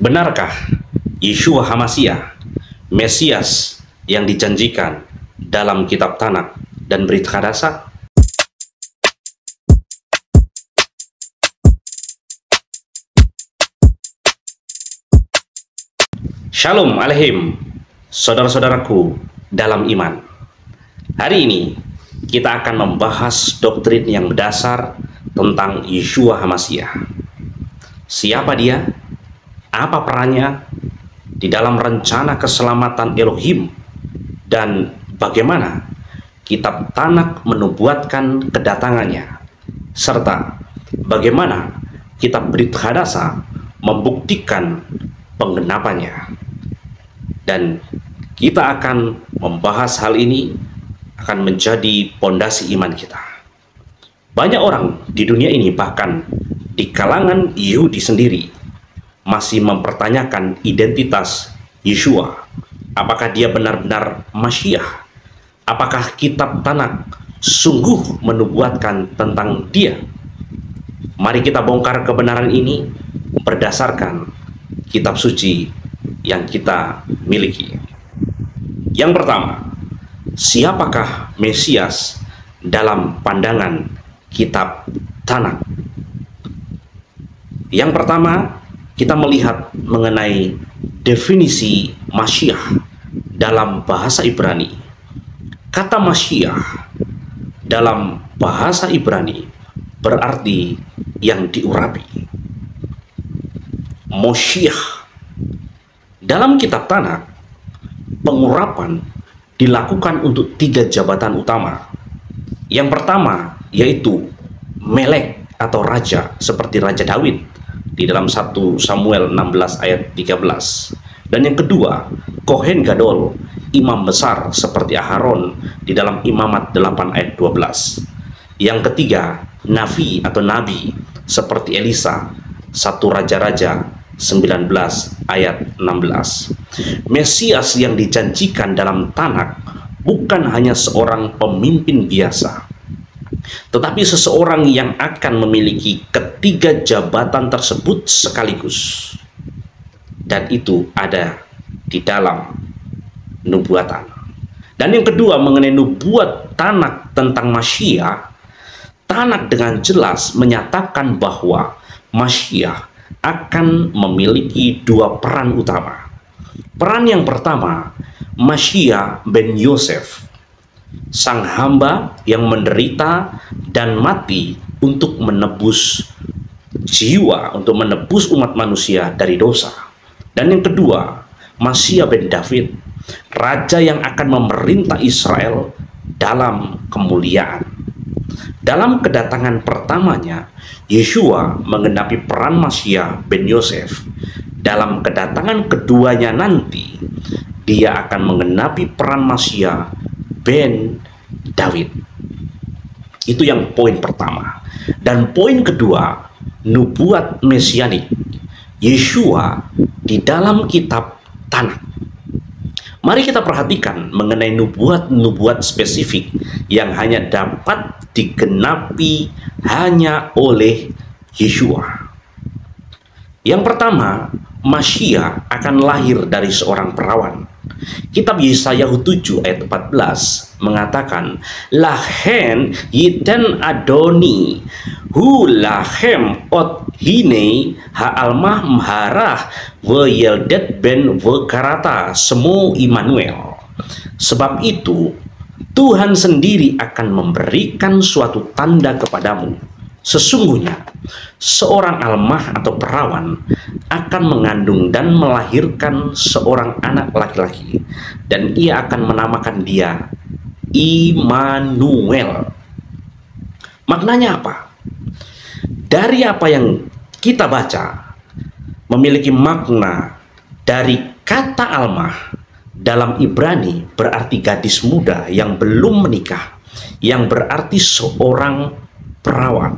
Benarkah Yeshua HaMasyiah, Mesias yang dijanjikan dalam kitab Tanakh dan Brit Hadasa? Shalom Aleichem, saudara-saudaraku dalam iman. Hari ini kita akan membahas doktrin yang mendasar tentang Yeshua HaMasyiah. Siapa dia? Apa perannya di dalam rencana keselamatan Elohim, dan bagaimana kitab Tanakh menubuatkan kedatangannya, serta bagaimana kitab Brit Hadasa membuktikan penggenapannya. Dan kita akan membahas hal ini, akan menjadi pondasi iman kita. Banyak orang di dunia ini, bahkan di kalangan Yahudi sendiri, masih mempertanyakan identitas Yeshua. Apakah dia benar-benar Masyiah? Apakah kitab Tanakh sungguh menubuatkan tentang dia? Mari kita bongkar kebenaran ini berdasarkan kitab suci yang kita miliki. Yang pertama, siapakah Mesias dalam pandangan kitab Tanakh? Yang pertama, kita melihat mengenai definisi Masyiah dalam bahasa Ibrani. Kata Masyiah dalam bahasa Ibrani berarti yang diurapi. Moshiach. Dalam kitab Tanakh, pengurapan dilakukan untuk 3 jabatan utama. Yang pertama yaitu Melek atau raja, seperti Raja Daud di dalam 1 Samuel 16 ayat 13. Dan yang kedua, Kohen Gadol, imam besar seperti Aharon di dalam Imamat 8 ayat 12. Yang ketiga, Nabi atau Nabi seperti Elisa, 1 Raja-Raja 19 ayat 16. Mesias yang dijanjikan dalam Tanakh bukan hanya seorang pemimpin biasa, tetapi seseorang yang akan memiliki ketiga jabatan tersebut sekaligus. Dan itu ada di dalam nubuatan. Dan yang kedua, mengenai nubuat Tanakh tentang Masyiah, Tanakh dengan jelas menyatakan bahwa Masyiah akan memiliki 2 peran utama. Peran yang pertama, Masyiah ben Yosef, sang hamba yang menderita dan mati untuk menebus jiwa, untuk menebus umat manusia dari dosa. Dan yang kedua, Masyiah ben David, raja yang akan memerintah Israel dalam kemuliaan. Dalam kedatangan pertamanya, Yeshua menggenapi peran Masyiah ben Yosef. Dalam kedatangan keduanya nanti, dia akan menggenapi peran Masyiah ben Daud. Itu yang poin pertama. Dan poin kedua, nubuat mesianik Yeshua di dalam kitab Tanakh. Mari kita perhatikan mengenai nubuat-nubuat spesifik yang hanya dapat digenapi hanya oleh Yeshua. Yang pertama, Masyiah akan lahir dari seorang perawan. Kitab Yesaya 7 ayat 14 mengatakan, Lahen yiten Adoni hu lahem ot hine ha'almah mharah ve yeldet ben ve karata semu Immanuel. Sebab itu Tuhan sendiri akan memberikan suatu tanda kepadamu. Sesungguhnya seorang almah atau perawan akan mengandung dan melahirkan seorang anak laki-laki, dan ia akan menamakan dia Immanuel. Maknanya apa? Dari apa yang kita baca, memiliki makna dari kata almah dalam Ibrani berarti gadis muda yang belum menikah, yang berarti seorang perawan.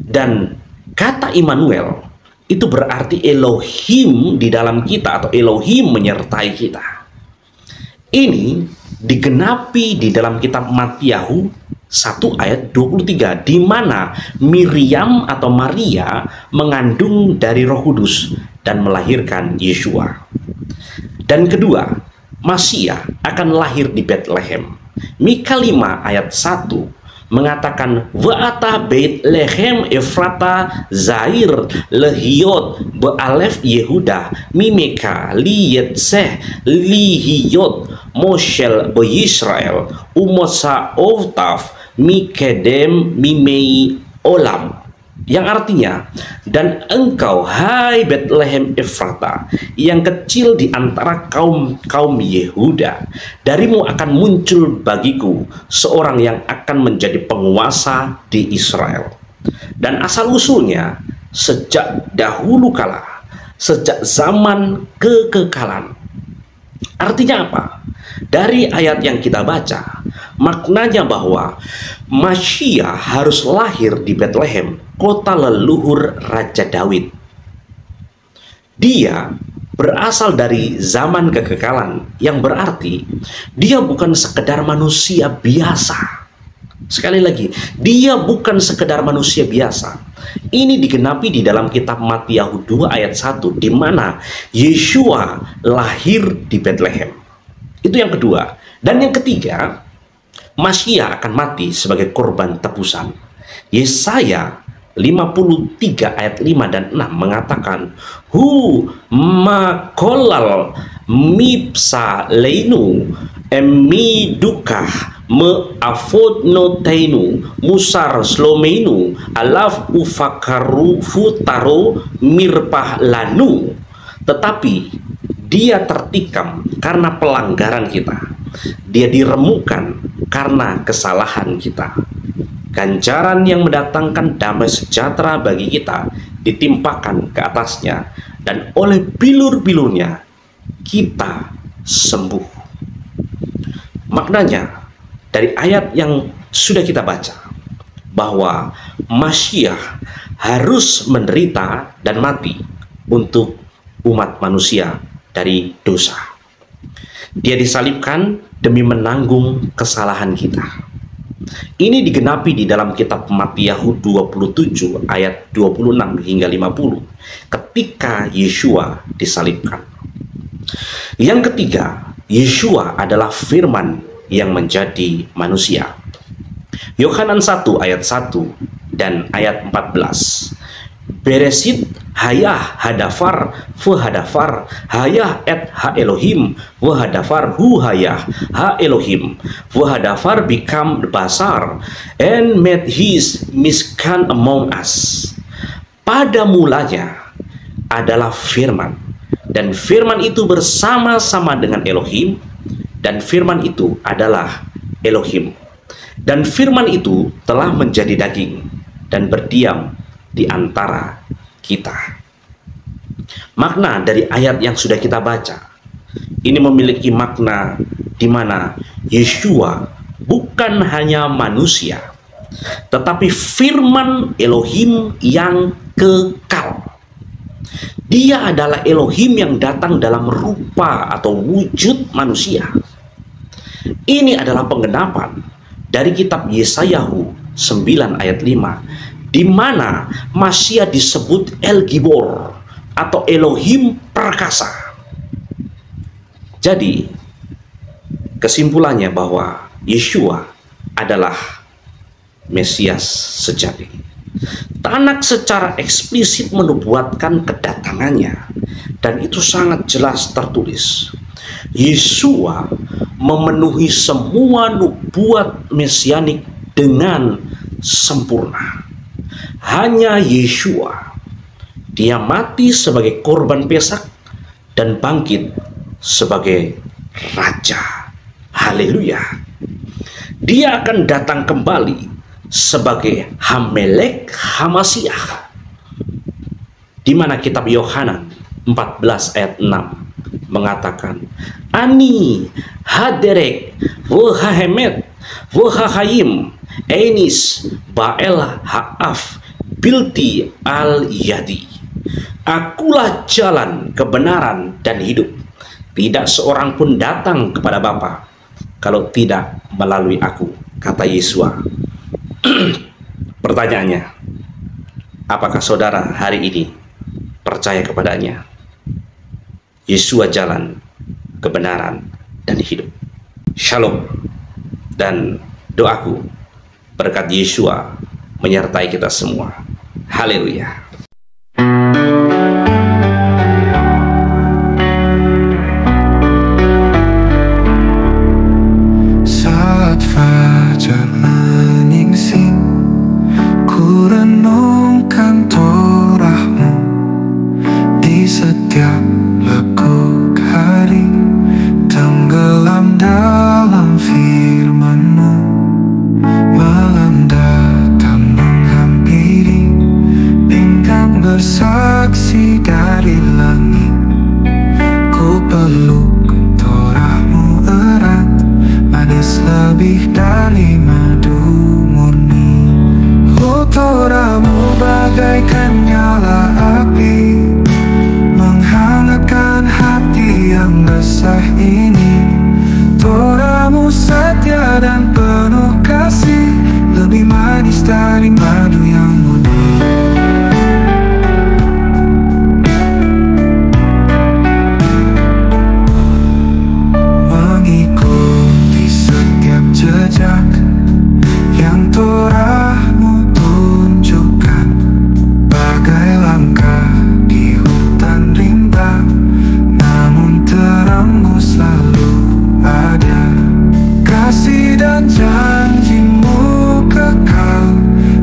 Dan kata Immanuel itu berarti Elohim di dalam kita, atau Elohim menyertai kita. Ini digenapi di dalam kitab Matiyahu 1 ayat 23, di mana Miriam atau Maria mengandung dari Roh Kudus dan melahirkan Yeshua. Dan kedua, Masiah akan lahir di Bethlehem. Mika 5 ayat 1 mengatakan, Wa'ata Bethlehem Efrata Zair Lehiot Be'alef Yehuda Mimeka Liyetzeh Lihiyot Moshel Be'Yisrael Umosa Ovtaf Mikedem Mimei Olam. Yang artinya, dan engkau, hai Bethlehem Efrata, yang kecil di antara kaum Yehuda, darimu akan muncul bagiku seorang yang akan menjadi penguasa di Israel. Dan asal-usulnya sejak dahulu kala, sejak zaman kekekalan. Artinya apa? Dari ayat yang kita baca, maknanya bahwa Masiah harus lahir di Bethlehem, kota leluhur Raja Daud. Dia berasal dari zaman kekekalan, yang berarti dia bukan sekedar manusia biasa. Sekali lagi, dia bukan sekedar manusia biasa. Ini digenapi di dalam kitab Matius 2 ayat 1, di mana Yeshua lahir di Bethlehem. Itu yang kedua. Dan yang ketiga, Masiah akan mati sebagai korban tebusan. Yesaya 53 ayat 5 dan 6 mengatakan, Hu makolal mipsa leinu emidukah meafodnoteinu musar slomeinu alaf ufakaru futaro mirpah lanu. Tetapi dia tertikam karena pelanggaran kita, dia diremukkan karena kesalahan kita. Ganjaran yang mendatangkan damai sejahtera bagi kita ditimpakan ke atasnya, dan oleh bilur-bilurnya kita sembuh. Maknanya dari ayat yang sudah kita baca, bahwa Masiah harus menderita dan mati untuk umat manusia dari dosa. Dia disalibkan demi menanggung kesalahan kita. Ini digenapi di dalam kitab Matius 27 ayat 26 hingga 50 ketika Yeshua disalibkan. Yang ketiga, Yeshua adalah firman yang menjadi manusia. Yohanan 1 ayat 1 dan ayat 14. Beresit hayah hadafar hadafar hayah et ha Elohim hadafar hu hayah ha Elohim hadafar become basar and made his miskan among us. Pada mulanya adalah firman, dan firman itu bersama-sama dengan Elohim, dan firman itu adalah Elohim, dan firman itu telah menjadi daging dan berdiam di antara kita. Makna dari ayat yang sudah kita baca ini memiliki makna di mana Yeshua bukan hanya manusia, tetapi firman Elohim yang kekal. Dia adalah Elohim yang datang dalam rupa atau wujud manusia. Ini adalah penggenapan dari kitab Yesaya 9 ayat 5, di mana Masiah disebut El Gibor atau Elohim perkasa. Jadi kesimpulannya bahwa Yeshua adalah Mesias sejati. Tanak secara eksplisit menubuatkan kedatangannya, dan itu sangat jelas tertulis. Yeshua memenuhi semua nubuat mesianik dengan sempurna. Hanya Yeshua, dia mati sebagai korban pesak dan bangkit sebagai Raja. Haleluya. Dia akan datang kembali sebagai Hamelek Hamasiah, di mana kitab Yohanan 14 ayat 6 mengatakan, Ani haderek wohahemet wohahayim enis bael haaf bilti al yadi. Akulah jalan, kebenaran, dan hidup. Tidak seorang pun datang kepada Bapa kalau tidak melalui aku, kata Yeshua. Pertanyaannya, apakah saudara hari ini percaya kepadanya? Yesua jalan, kebenaran, dan hidup. Shalom. Dan doaku, berkat Yesua menyertai kita semua. Haleluya. Saat fajar menyingsing, ku renungkan Torah-Mu di setiap lekuk hari, tenggelam dalam firman-Mu. Malam datang menghampiri, bintang bersaksi dari langit. Ku peluk Torah-Mu erat, manis lebih dari madu murni. Oh, Torah-Mu bagaikan nyala api, menghangatkan hati yang resah ini. Torah-Mu setia dan penuh kasih, lebih manis dari madu yang murni. Mengikuti setiap jejak yang Torah-Mu tunjukkan, bagai langkah di hutan rimba, namun terang-Mu selalu ada. Kasih dan janji-Mu kekal,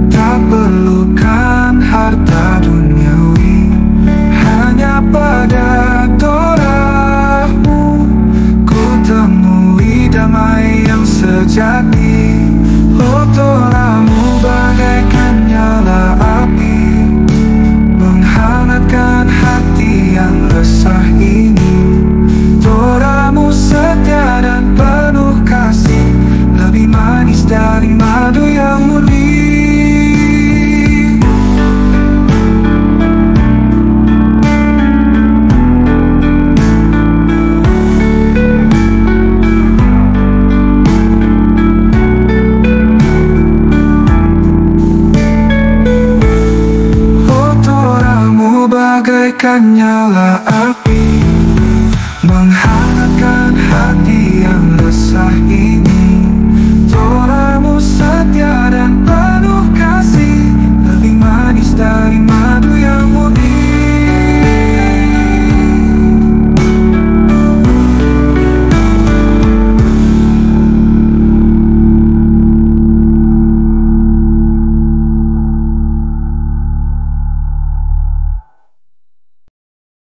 tak perlukan harta duniawi. Hanya pada Torah-Mu ku temui damai yang sejati. Oh, Torah-Mu bagaikan nyala api, menghangatkan hati yang resah ini. Torah-Mu setia dan penuh kasih, lebih manis dari madu yang murni. Oh, Torah-Mu bagaikan nyala api, menghangatkan hati yang resah ini. Torah